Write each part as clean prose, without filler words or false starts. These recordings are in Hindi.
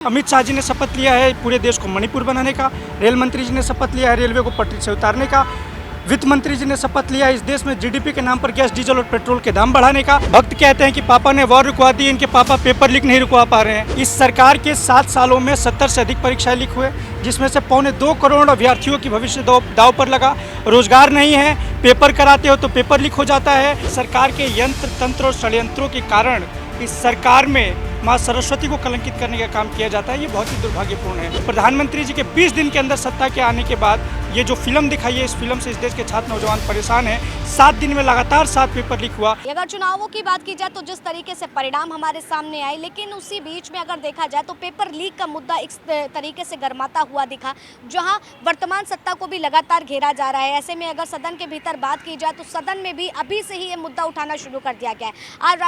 अमित शाह जी ने शपथ लिया है पूरे देश को मणिपुर बनाने का। रेल मंत्री जी ने शपथ लिया है रेलवे को पटरी से उतारने का। वित्त मंत्री जी ने शपथ लिया है इस देश में जीडीपी के नाम पर गैस, डीजल और पेट्रोल के दाम बढ़ाने का। भक्त कहते हैं कि पापा ने वॉर रुकवा दी, इनके पापा पेपर लीक नहीं रुकवा पा रहे हैं। इस सरकार के 7 सालों में 70 से अधिक परीक्षाएं लीक हुए, जिसमें से 2.25 करोड़ अभ्यर्थियों की भविष्य दाव पर लगा। रोजगार नहीं है, पेपर कराते हो तो पेपर लीक हो जाता है। सरकार के यंत्र तंत्र और षड्यंत्रों के कारण इस सरकार में माँ सरस्वती को कलंकित करने का काम किया जाता है। ये बहुत ही दुर्भाग्यपूर्ण है। प्रधानमंत्री जी के 20 दिन के अंदर सत्ता के आने के बाद ये जो फिल्म दिखाई है, इस फिल्म से इस देश के छात्र नौजवान परेशान हैं। 7 दिन में लगातार 7 पेपर लीक हुआ। अगर चुनावों की बात की जाए तो जिस तरीके से परिणाम हमारे सामने आए, लेकिन उसी बीच में अगर देखा जाए तो पेपर लीक का मुद्दा इस तरीके से गरमाता हुआ दिखा, जहां वर्तमान सत्ता को भी लगातार घेरा जा रहा है। ऐसे में अगर सदन के भीतर बात की जाए तो सदन में भी अभी से ही ये मुद्दा उठाना शुरू कर दिया गया है। आज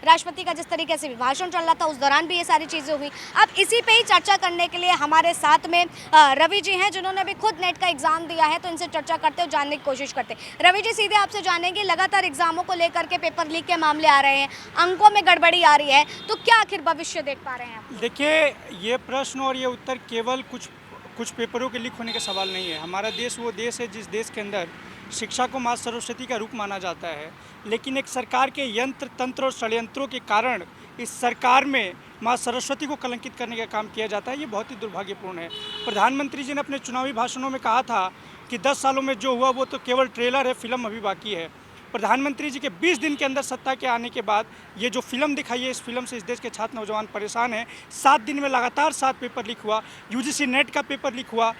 राष्ट्रपति का जिस तरीके से भाषण चल रहा था, उस दौरान भी ये सारी चीज़ें हुई। अब इसी पे ही चर्चा करने के लिए हमारे साथ में रवि जी हैं, जिन्होंने अभी खुद नेट का एग्जाम दिया है, तो इनसे चर्चा करते और जानने की कोशिश करते। रवि जी, सीधे आपसे जानेंगे, लगातार एग्जामों को लेकर के पेपर लीक के मामले आ रहे हैं, अंकों में गड़बड़ी आ रही है, तो क्या आखिर भविष्य देख पा रहे हैं आप? देखिए, ये प्रश्न और ये उत्तर केवल कुछ पेपरों के लीक होने का सवाल नहीं है। हमारा देश वो देश है जिस देश के अंदर शिक्षा को माँ सरस्वती का रूप माना जाता है, लेकिन एक सरकार के यंत्र तंत्र और षड्यंत्रों के कारण इस सरकार में माँ सरस्वती को कलंकित करने का काम किया जाता है। ये बहुत ही दुर्भाग्यपूर्ण है। प्रधानमंत्री जी ने अपने चुनावी भाषणों में कहा था कि 10 सालों में जो हुआ वो तो केवल ट्रेलर है, फिल्म अभी बाकी है। प्रधानमंत्री जी के 20 दिन के अंदर सत्ता के आने के बाद ये जो फिल्म दिखाई है, इस फिल्म से इस देश के छात्र नौजवान परेशान हैं। 7 दिन में लगातार 7 पेपर लीक हुआ। यूजीसी नेट का पेपर लीक हुआ।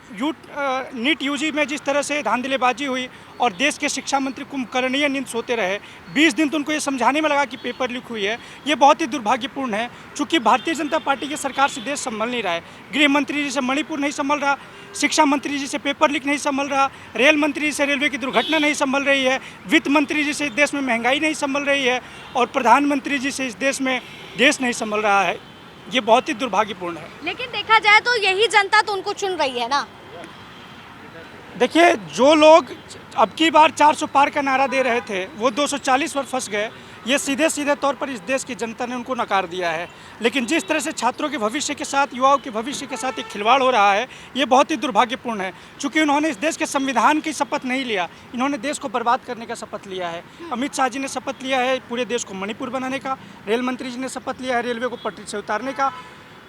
नीट यूजी में जिस तरह से धांधलेबाजी हुई और देश के शिक्षा मंत्री कुंभकर्णीय नींद सोते रहे। 20 दिन तो उनको ये समझाने में लगा कि पेपर लीक हुई है। ये बहुत ही दुर्भाग्यपूर्ण है। चूँकि भारतीय जनता पार्टी की सरकार से देश संभल नहीं रहा है। गृह मंत्री जी से मणिपुर नहीं संभल रहा, शिक्षा मंत्री जी से पेपर लीक नहीं संभल रहा, रेल मंत्री जी से रेलवे की दुर्घटना नहीं संभल रही है, वित्त मंत्री जी से इस देश में महंगाई नहीं संभल रही है, और प्रधानमंत्री जी से इस देश में देश नहीं संभल रहा है। ये बहुत ही दुर्भाग्यपूर्ण है। लेकिन देखा जाए तो यही जनता तो उनको चुन रही है ना। देखिए, जो लोग अब की बार 400 पार का नारा दे रहे थे, वो 240 पर फंस गए। ये सीधे तौर पर इस देश की जनता ने उनको नकार दिया है। लेकिन जिस तरह से छात्रों के भविष्य के साथ, युवाओं के भविष्य के साथ एक खिलवाड़ हो रहा है, ये बहुत ही दुर्भाग्यपूर्ण है। चूँकि उन्होंने इस देश के संविधान की शपथ नहीं लिया, इन्होंने देश को बर्बाद करने का शपथ लिया है। अमित शाह जी ने शपथ लिया है पूरे देश को मणिपुर बनाने का। रेल मंत्री जी ने शपथ लिया है रेलवे को पटरी से उतारने का।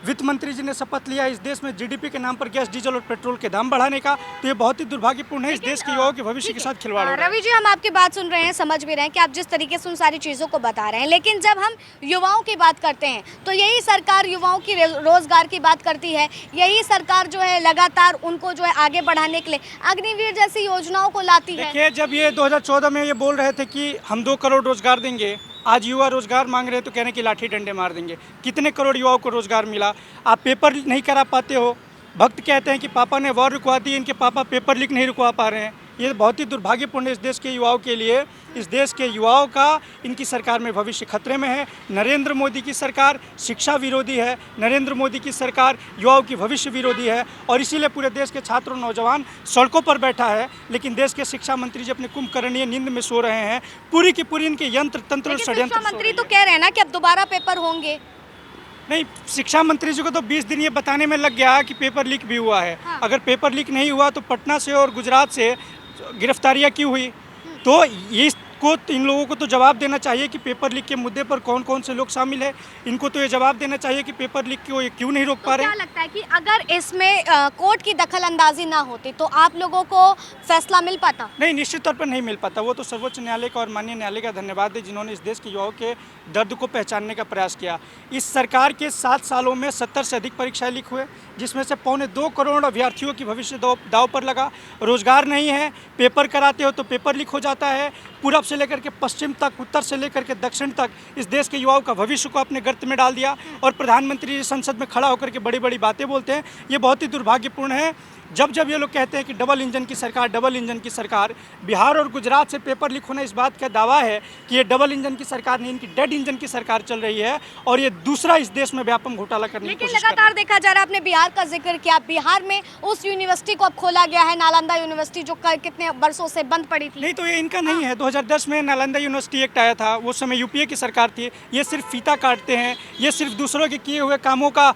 वित्त मंत्री जी ने शपथ लिया इस देश में जीडीपी के नाम पर गैस, डीजल और पेट्रोल के दाम बढ़ाने का। तो ये बहुत ही दुर्भाग्यपूर्ण है। इस देश के युवाओं के भविष्य के साथ खिलवाड़ हो रहा है। रवि जी, हम आपकी बात सुन रहे हैं, समझ भी रहे हैं कि आप जिस तरीके से उन सारी चीज़ों को बता रहे हैं, लेकिन जब हम युवाओं की बात करते हैं तो यही सरकार युवाओं की रोजगार की बात करती है। यही सरकार जो है लगातार उनको जो है आगे बढ़ाने के लिए अग्निवीर जैसी योजनाओं को लाती है। देखिए, जब ये 2014 में ये बोल रहे थे कि हम 2 करोड़ रोजगार देंगे, आज युवा रोजगार मांग रहे हैं तो कहने की लाठी डंडे मार देंगे। कितने करोड़ युवाओं को रोजगार मिला? आप पेपर नहीं करा पाते हो। भक्त कहते हैं कि पापा ने वॉर रुकवा दी, इनके पापा पेपर लीक नहीं रुकवा पा रहे हैं। ये बहुत ही दुर्भाग्यपूर्ण है इस देश के युवाओं के लिए। इस देश के युवाओं का इनकी सरकार में भविष्य खतरे में है। नरेंद्र मोदी की सरकार शिक्षा विरोधी है। नरेंद्र मोदी की सरकार युवाओं की भविष्य विरोधी है, और इसीलिए पूरे देश के छात्र और नौजवान सड़कों पर बैठा है। लेकिन देश के शिक्षा मंत्री जी अपने कुंभकर्णीय नींद में सो रहे हैं। पूरी की पूरी इनके यंत्र तंत्र और षड्यंत्र। शिक्षा मंत्री तो कह रहे हैं ना कि अब दोबारा पेपर होंगे। नहीं, शिक्षा मंत्री जी को तो 20 दिन ये बताने में लग गया कि पेपर लीक भी हुआ है। हाँ। अगर पेपर लीक नहीं हुआ तो पटना से और गुजरात से गिरफ्तारियां क्यों हुई? तो इन लोगों को तो जवाब देना चाहिए कि पेपर लीक के मुद्दे पर कौन कौन से लोग शामिल है। इनको तो ये जवाब देना चाहिए कि पेपर लीक को ये क्यों नहीं रोक पा रहे। क्या लगता है कि अगर इसमें कोर्ट की दखल अंदाजी ना होती तो आप लोगों को फैसला मिल पाता? नहीं, निश्चित तौर पर नहीं मिल पाता। वो तो सर्वोच्च न्यायालय का और माननीय न्यायालय का धन्यवाद है, जिन्होंने इस देश के युवाओं के दर्द को पहचानने का प्रयास किया। इस सरकार के 7 सालों में 70 से अधिक परीक्षाएं लीक हुए, जिसमें से 2.25 करोड़ अभ्यर्थियों की भविष्य दाव पर लगा। रोजगार नहीं है, पेपर कराते हो तो पेपर लीक हो जाता है। पूरब से लेकर के पश्चिम तक, उत्तर से लेकर के दक्षिण तक इस देश के युवाओं का भविष्य को अपने गर्त में डाल दिया। और प्रधानमंत्री जी संसद में खड़ा होकर के बड़ी बड़ी बातें बोलते हैं। ये बहुत ही दुर्भाग्यपूर्ण है। जब जब ये लोग कहते हैं कि डबल इंजन की सरकार, डबल इंजन की सरकार, बिहार और गुजरात से पेपर लीक होना इस बात का दावा है कि ये डबल इंजन की सरकार नहीं, इनकी डेड इंजन की सरकार चल रही है और ये दूसरा इस देश में व्यापम घोटाला करने की लेकिन कोशिश कर रही लगातार देखा जा रहा है, आपने बिहार का जिक्र किया, बिहार में उस यूनिवर्सिटी को अब खोला गया है, नालंदा यूनिवर्सिटी, जो कितने वर्षों से बंद पड़ी थी। नहीं, तो ये इनका नहीं है। 2010 में नालंदा यूनिवर्सिटी एक्ट आया था, वो समय यूपीए की सरकार थी। ये सिर्फ फीता काटते हैं, ये सिर्फ दूसरों के किए हुए कामों का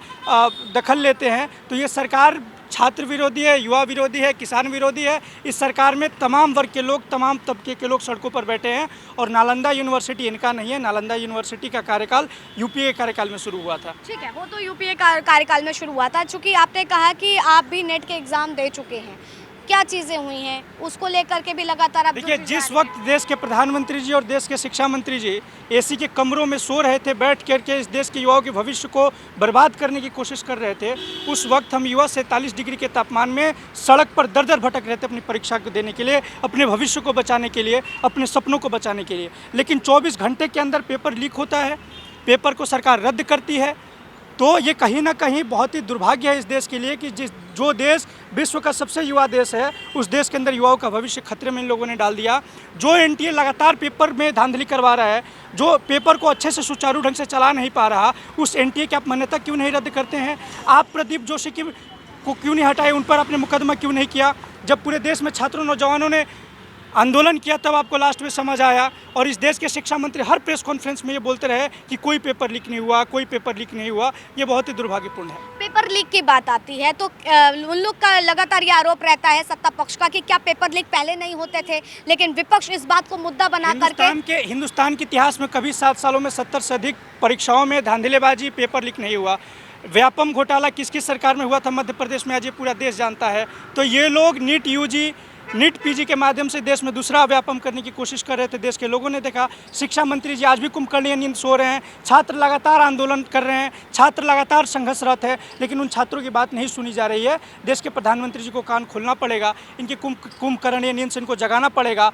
दखल लेते हैं। तो ये सरकार छात्र विरोधी है, युवा विरोधी है, किसान विरोधी है। इस सरकार में तमाम वर्ग के लोग, तमाम तबके के लोग सड़कों पर बैठे हैं और नालंदा यूनिवर्सिटी इनका नहीं है। नालंदा यूनिवर्सिटी का कार्यकाल यूपीए के कार्यकाल में शुरू हुआ था। ठीक है, वो तो यूपीए कार्यकाल में शुरू हुआ था। चूंकि आपने कहा कि आप भी नेट के एग्जाम दे चुके हैं, क्या चीज़ें हुई हैं उसको लेकर के भी लगातार आप देखिए, जिस वक्त देश के प्रधानमंत्री जी और देश के शिक्षा मंत्री जी एसी के कमरों में सो रहे थे, बैठ करके इस देश के युवाओं के भविष्य को बर्बाद करने की कोशिश कर रहे थे, उस वक्त हम युवा 47 डिग्री के तापमान में सड़क पर दर दर भटक रहे थे अपनी परीक्षा को देने के लिए, अपने भविष्य को बचाने के लिए, अपने सपनों को बचाने के लिए। लेकिन 24 घंटे के अंदर पेपर लीक होता है, पेपर को सरकार रद्द करती है। तो ये कहीं ना कहीं बहुत ही दुर्भाग्य है इस देश के लिए कि जो देश विश्व का सबसे युवा देश है, उस देश के अंदर युवाओं का भविष्य खतरे में इन लोगों ने डाल दिया। जो एनटीए लगातार पेपर में धांधली करवा रहा है, जो पेपर को अच्छे से सुचारू ढंग से चला नहीं पा रहा, उस एनटीए की आप मान्यता क्यों नहीं रद्द करते हैं? आप प्रदीप जोशी को क्यों नहीं हटाए, उन पर आपने मुकदमा क्यों नहीं किया? जब पूरे देश में छात्रों, नौजवानों ने आंदोलन किया, तब आपको लास्ट में समझ आया। और इस देश के शिक्षा मंत्री हर प्रेस कॉन्फ्रेंस में ये बोलते रहे कि कोई पेपर लीक नहीं हुआ, कोई पेपर लीक नहीं हुआ। ये बहुत ही दुर्भाग्यपूर्ण है। पेपर लीक की बात आती है तो उन लोग का लगातार ये आरोप रहता है सत्ता पक्ष का कि क्या पेपर लीक पहले नहीं होते थे, लेकिन विपक्ष इस बात को मुद्दा बना करके हिंदुस्तान के इतिहास में कभी 7 सालों में 70 से अधिक परीक्षाओं में धांधलेबाजी, पेपर लीक नहीं हुआ। व्यापम घोटाला किस किस सरकार में हुआ था मध्य प्रदेश में, आज ये पूरा देश जानता है। तो ये लोग नीट यूजी, नीट पीजी के माध्यम से देश में दूसरा व्यापम करने की कोशिश कर रहे थे। देश के लोगों ने देखा। शिक्षा मंत्री जी आज भी कुंभकर्णीय नींद सो रहे हैं। छात्र लगातार आंदोलन कर रहे हैं, छात्र लगातार संघर्षरत है, लेकिन उन छात्रों की बात नहीं सुनी जा रही है। देश के प्रधानमंत्री जी को कान खोलना पड़ेगा, इनकी कुंभकर्णीय नींद से इनको जगाना पड़ेगा।